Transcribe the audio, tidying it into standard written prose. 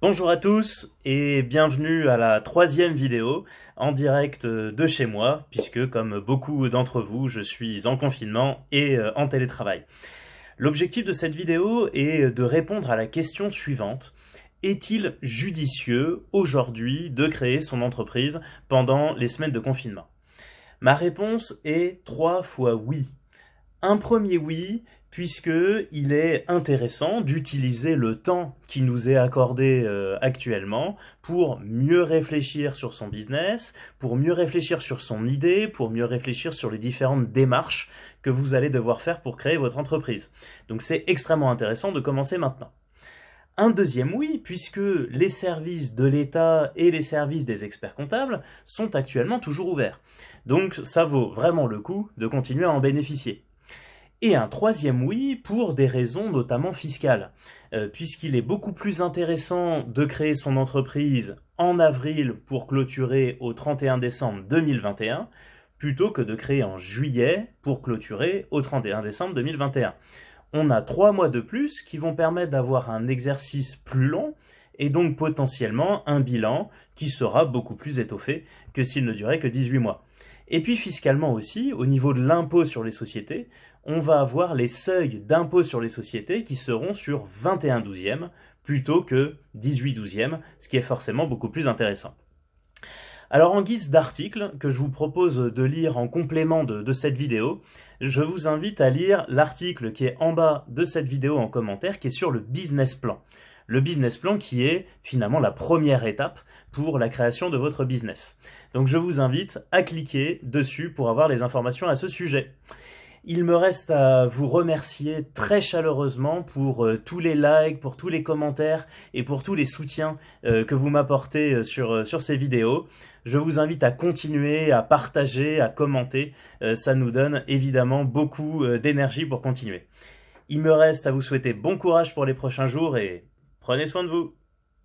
Bonjour à tous et bienvenue à la troisième vidéo en direct de chez moi, puisque comme beaucoup d'entre vous, je suis en confinement et en télétravail. L'objectif de cette vidéo est de répondre à la question suivante. Est-il judicieux aujourd'hui de créer son entreprise pendant les semaines de confinement? Ma réponse est 3 fois oui. Un premier oui, puisqu'il est intéressant d'utiliser le temps qui nous est accordé actuellement pour mieux réfléchir sur son business, pour mieux réfléchir sur son idée, pour mieux réfléchir sur les différentes démarches que vous allez devoir faire pour créer votre entreprise. Donc c'est extrêmement intéressant de commencer maintenant. Un deuxième oui, puisque les services de l'État et les services des experts comptables sont actuellement toujours ouverts. Donc ça vaut vraiment le coup de continuer à en bénéficier. Et un troisième oui pour des raisons notamment fiscales, puisqu'il est beaucoup plus intéressant de créer son entreprise en avril pour clôturer au 31 décembre 2021, plutôt que de créer en juillet pour clôturer au 31 décembre 2021. On a 3 mois de plus qui vont permettre d'avoir un exercice plus long et donc potentiellement un bilan qui sera beaucoup plus étoffé que s'il ne durait que 18 mois. Et puis fiscalement aussi, au niveau de l'impôt sur les sociétés, on va avoir les seuils d'impôt sur les sociétés qui seront sur 21 douzièmes plutôt que 18 douzièmes, ce qui est forcément beaucoup plus intéressant. Alors en guise d'article que je vous propose de lire en complément de cette vidéo, je vous invite à lire l'article qui est en bas de cette vidéo en commentaire qui est sur le business plan. Le business plan qui est finalement la première étape pour la création de votre business. Donc je vous invite à cliquer dessus pour avoir les informations à ce sujet. Il me reste à vous remercier très chaleureusement pour tous les likes, pour tous les commentaires et pour tous les soutiens que vous m'apportez sur ces vidéos. Je vous invite à continuer, à partager, à commenter. Ça nous donne évidemment beaucoup d'énergie pour continuer. Il me reste à vous souhaiter bon courage pour les prochains jours et prenez soin de vous.